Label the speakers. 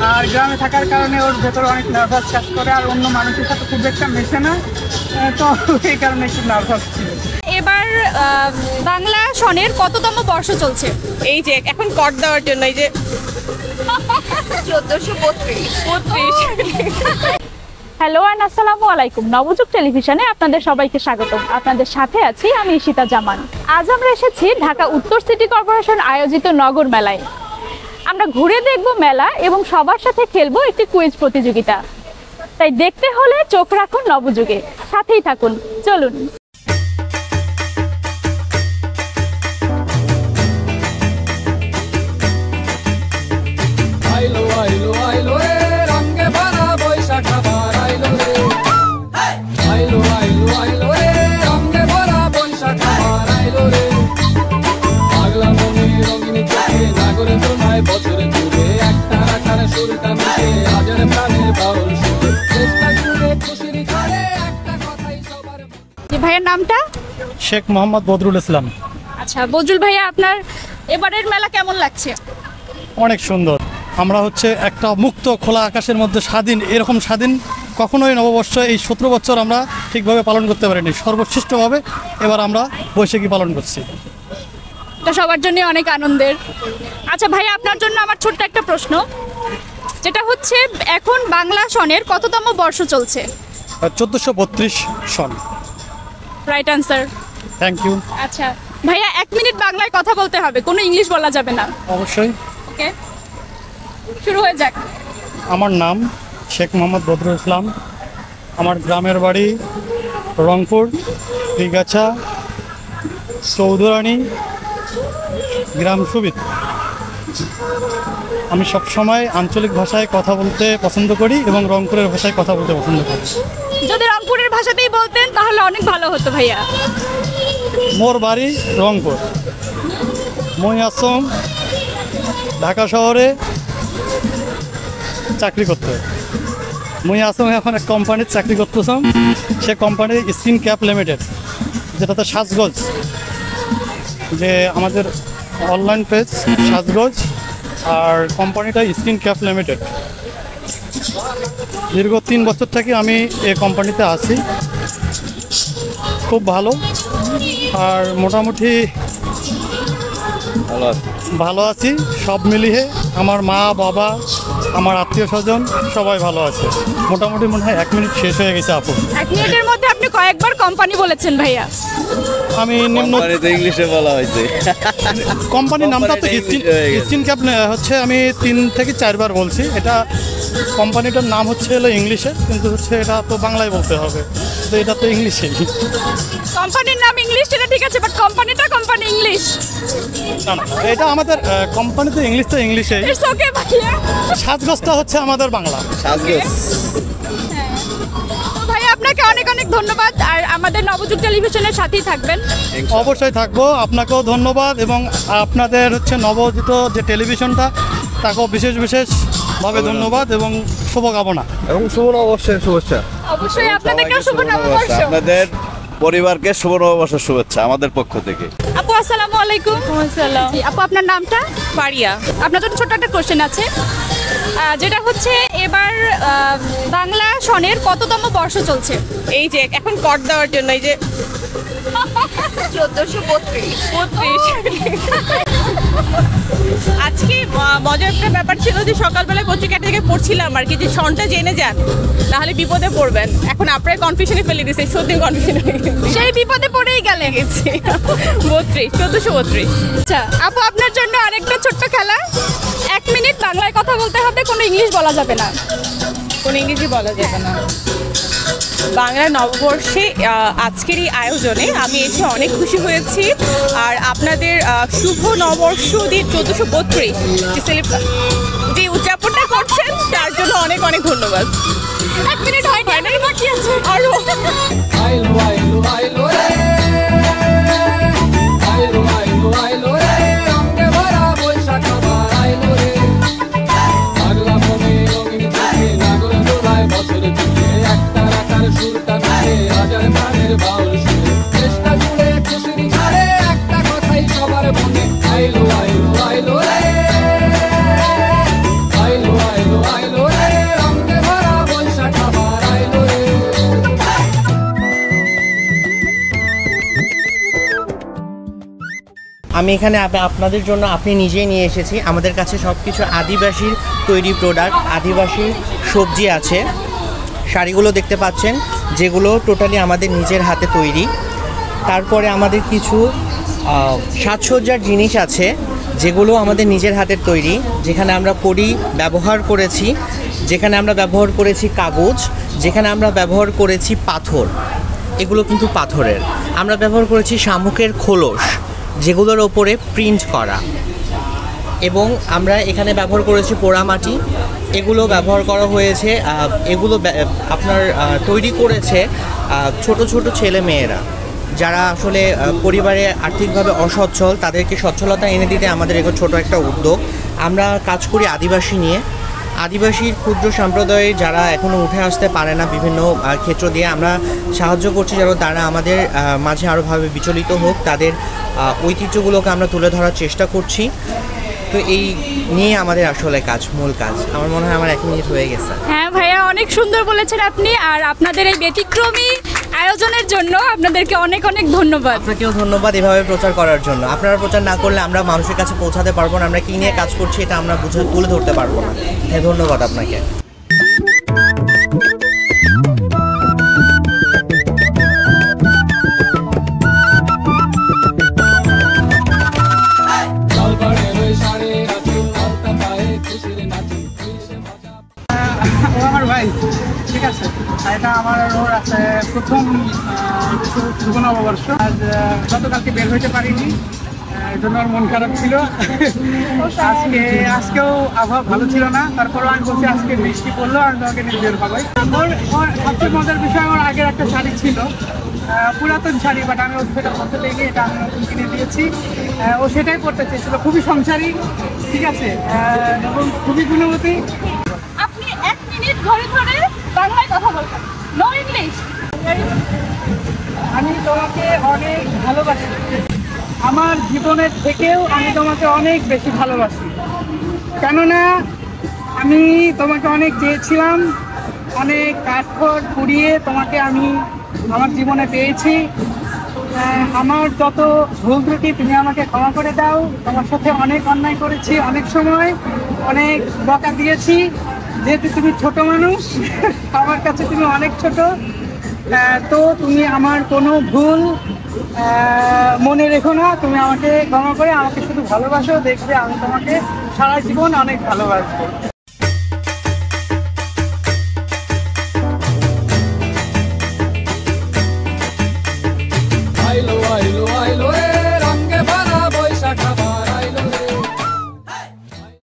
Speaker 1: আর গ্রামে থাকার কারণে ওর ভেতরে অনেক নার্ভাস কাজ করে, আর অন্য মানুষের সাথে খুব একটা মেশে না, তো এই কারণে একটু নার্ভাস ছিল।
Speaker 2: এবার বাংলা সনের কততম বর্ষ চলছে?
Speaker 3: এই যে এখন কর দেওয়ার জন্য এই যে
Speaker 2: 1432। হ্যালো অ্যান্ড আসসালামু আলাইকুম। নবযুগ টেলিভিশনে আপনাদের সবাইকে স্বাগতম। আপনাদের সাথে আছি আমি ঈশিতা জামান। আজ আমরা এসেছি ঢাকা উত্তর সিটি কর্পোরেশন আয়োজিত নগর মেলায়। আমরা ঘুরে দেখব মেলা এবং সবার সাথে খেলবো একটি কুইজ প্রতিযোগিতা। তাই দেখতে হলে চোখ রাখুন নবযুগে, সাথেই থাকুন, চলুন। ভাইয়ের নামটা?
Speaker 4: শেখ মোহাম্মদ বদরুল ইসলাম।
Speaker 2: আচ্ছা বদরুল ভাইয়া, আপনার এবারের মেলা কেমন লাগছে?
Speaker 4: অনেক সুন্দর। আমরা একটা মুক্ত খোলা আকাশের মধ্যে স্বাধীন, এরকম স্বাধীন কখনোই নববর্ষ এই 17 বছর আমরা ঠিকভাবে পালন করতে পারিনি। সর্বশ্রেষ্ঠভাবে এবার আমরা বৈশাখী পালন করছি।
Speaker 2: এটা সবার জন্য অনেক আনন্দের। আচ্ছা ভাইয়া, আপনার জন্য আমার ছোট্ট একটা প্রশ্ন, যেটা হচ্ছে এখন বাংলা সনের কততম বর্ষ চলছে?
Speaker 4: 1432 সন।
Speaker 2: Right answer.
Speaker 4: Thank you.
Speaker 2: আচ্ছা ভাইয়া, 1 মিনিট বাংলায় কথা বলতে হবে, কোনো ইংলিশ বলা যাবে না।
Speaker 4: অবশ্যই।
Speaker 2: ওকে, শুরু হয়ে যাক।
Speaker 4: আমার নাম শেখ মোহাম্মদ বদরুল ইসলাম। আমার গ্রামের বাড়ি রংপুর, দিগাছা, চৌধুরানী, গ্রাম সুবিদ। আমি সবসময় আঞ্চলিক ভাষায় কথা বলতে পছন্দ করি এবং রংপুরের ভাষায় কথা বলতে পছন্দ করি।
Speaker 2: যদি রংপুরের ভাষাতেই বলতেন তাহলে অনেক ভালো হতো ভাইয়া।
Speaker 4: মোর বাড়ি রংপুর, মই আসম ঢাকা শহরে চাকরি করতে। মই আসম এখন এক কোম্পানির চাকরি করতেছম। সে কোম্পানির স্কিন ক্যাপ লিমিটেড, যেটাতে সাজগোজ, যে আমাদের অনলাইন পেজ সাজগোজ, আর কোম্পানিটা স্কিন ক্যাপ লিমিটেড। দীর্ঘ 3 বছর থেকে আমি এই কোম্পানিতে আছি। খুব ভালো, আর মোটামুটি ভালো আছি। সব মিলিয়ে আমার মা বাবা, আমার আত্মীয় স্বজন সবাই ভালো আছে। মোটামুটি মনে হয় 1 মিনিট শেষ হয়ে গেছে আপু।
Speaker 2: 1 মিনিটের মধ্যে আপনি কয়েকবার কোম্পানি বলেছেন ভাইয়া।
Speaker 4: আমি নিম্ন
Speaker 5: ইংলিশে বলা হয়েছে।
Speaker 4: কোম্পানির নামটা তো স্কিন ক্যাপ হচ্ছে, আমি 3 থেকে 4 বার বলছি। এটা কোম্পানিটার নাম হচ্ছে ইংলিশে, কিন্তু এটা তো বাংলায় বলতে হবে, তো এটা তো ইংলিশে।
Speaker 2: কোম্পানির নাম ইংলিশ, এটা ঠিক আছে, বাট কোম্পানি ইংলিশ
Speaker 4: না না, এটা আমাদের কোম্পানি তো ইংলিশে।
Speaker 2: ইটস ওকে ভাইয়া।
Speaker 4: সাজগোজটা হচ্ছে আমাদের বাংলা
Speaker 5: সাজগোজ।
Speaker 2: ভাইয়া আপনাকে অনেক অনেক ধন্যবাদ, আর আমাদের নবযুগ টেলিভিশনের সাথেই থাকবেন।
Speaker 4: অবশ্যই থাকবো। আপনাকেও ধন্যবাদ, এবং আপনাদের নবজিত যে টেলিভিশনটা, তাকেও বিশেষভাবে ধন্যবাদ এবং শুভকামনা
Speaker 5: এবং শুভ নববর্ষের শুভেচ্ছা।
Speaker 2: অবশ্যই আপনাদেরকেও শুভ নববর্ষ।
Speaker 5: আপনাদের পরিবারকে শুভ নববর্ষের শুভেচ্ছা আমাদের পক্ষ থেকে।
Speaker 2: আপু আসসালামু আলাইকুম।
Speaker 3: আসসালাম।
Speaker 2: আপু আপনার নামটা?
Speaker 3: ফারিয়া।
Speaker 2: আপনার জন্য ছোট্ট একটা কোশ্চেন আছে, যেটা হচ্ছে এবার বাংলা সনের কততম বর্ষ চলছে?
Speaker 3: এই যে এখন কর দেওয়ার জন্য এই যে
Speaker 2: 1432।
Speaker 3: আজকে মজার একটা ব্যাপার ছিল যে সকালবেলায় পত্রিকা থেকে পড়ছিলাম আর কি, যে সনটা জেনে যান, নাহলে বিপদে পড়বেন। এখন আপনার কনফিউশনে ফেলে দিয়েছে, সত্যি কনফিউশনে
Speaker 2: সেই বিপদে পড়েই গেলে
Speaker 3: গেছে। 1432।
Speaker 2: আচ্ছা আপু, আপনার জন্য আরেকটা ছোট্ট খেলা। 1 মিনিট বাংলায় কথা বলতে হবে, কোনো ইংলিশ বলা যাবে না।
Speaker 3: কোনো ইংরেজি বলা যাবে না। বাংলা নববর্ষে আজকের এই আয়োজনে আমি এসে অনেক খুশি হয়েছি, আর আপনাদের শুভ নববর্ষ দিয়ে 1432 যে উদযাপনটা করছেন তার জন্য অনেক অনেক ধন্যবাদ।
Speaker 2: 1 মিনিট হয়নি, বাকি আছে
Speaker 3: আরো।
Speaker 6: আইলো আমি এখানে আপনাদের জন্য আপনি নিজেই নিয়ে এসেছি। আমাদের কাছে সব কিছু আদিবাসীর তৈরি প্রোডাক্ট, আদিবাসী সবজি আছে। শাড়িগুলো দেখতে পাচ্ছেন যেগুলো টোটালি আমাদের নিজের হাতে তৈরি। তারপরে আমাদের কিছু সাজসজ্জার জিনিস আছে যেগুলো আমাদের নিজের হাতের তৈরি, যেখানে আমরা কড়ি ব্যবহার করেছি, যেখানে আমরা ব্যবহার করেছি কাগজ, যেখানে আমরা ব্যবহার করেছি পাথর। এগুলো কিন্তু পাথরের। আমরা ব্যবহার করেছি শামুকের খোলস, যেগুলোর ওপরে প্রিন্ট করা। এবং আমরা এখানে ব্যবহার করেছি পোড়ামাটি। এগুলো ব্যবহার করা হয়েছে, এগুলো আপনার তৈরি করেছে ছোট ছোট ছেলে মেয়েরা, যারা আসলে পরিবারে আর্থিকভাবে অসচ্ছল, তাদেরকে সচ্ছলতা এনে দিতে আমাদের এগুলো ছোট একটা উদ্যোগ। আমরা কাজ করি আদিবাসী নিয়ে। আদিবাসীর ক্ষুদ্র সম্প্রদায়ে যারা এখনও উঠে আসতে পারে না, বিভিন্ন ক্ষেত্র দিয়ে আমরা সাহায্য করছি যেন তারা আমাদের মাঝে আরোভাবে বিচলিত হোক। তাদের ঐতিহ্যগুলোকে আমরা তুলে ধরার চেষ্টা করছি। তো এই নিয়ে আমাদের আসলে কাজ, মূল কাজ। আমার মনে হয় আমার 1 মিনিট হয়ে গেছে।
Speaker 2: হ্যাঁ ভাইয়া, অনেক সুন্দর বলেছেন আপনি। আর আপনাদের এই ব্যতিক্রমী আয়োজনের জন্য আপনাদেরকে অনেক অনেক ধন্যবাদ।
Speaker 6: আপনাকেও ধন্যবাদ এভাবে প্রচার করার জন্য। আপনারা প্রচার না করলে আমরা মানুষের কাছে পৌঁছাতে পারবো না। আমরা কী নিয়ে কাজ করছি এটা আমরা তুলে ধরতে পারবো না। হ্যাঁ, ধন্যবাদ আপনাকে।
Speaker 1: ও আমার ভাই, ঠিক আছে। আর এটা আমার ওর আছে প্রথম শুভ নববর্ষ। আর গতকালকে বের হইতে পারিনি, এই জন্য ওর মন খারাপ ছিল। আজকেও আবহাওয়া ভালো ছিল না, তারপরেও আমি বলছি আজকে বৃষ্টি পড়লো আর তোমাকে নিয়ে বের হবাই। ওর সবচেয়ে মজার বিষয়, আমার আগের একটা শাড়ি ছিল, পুরাতন শাড়ি, বাট আমি ওর সেটা পরতে পেয়ে এটা আমি নতুন কিনে দিয়েছি। ও সেটাই পরতে চেয়েছিল। খুবই সংসারী, ঠিক আছে, এবং খুবই গুণবতী।
Speaker 2: আপনি 1 মিনিট ধরে ধরে বাংলায় কথা বলবেন, নো ইংলিশ।
Speaker 1: আমি তোমাকে অনেক ভালোবাসি। আমার জীবনের থেকেও আমি তোমাকে অনেক বেশি ভালোবাসি। কেননা আমি তোমাকে অনেক চেয়েছিলাম, অনেক কাঠখড় পুড়িয়ে তোমাকে আমি আমার জীবনে পেয়েছি। আমার যত ভুল ত্রুটি তুমি আমাকে ক্ষমা করে দাও। তোমার সাথে অনেক অন্যায় করেছি, অনেক সময় অনেক বকা দিয়েছি। যেহেতু তুমি ছোট মানুষ, আমার কাছে তুমি অনেক ছোট, তো তুমি আমার কোনো ভুল মনে রেখো না। তুমি আমাকে ক্ষমা করে আমাকে শুধু ভালোবাসো, দেখবে আমি তোমাকে সারা জীবন অনেক ভালোবাসবো।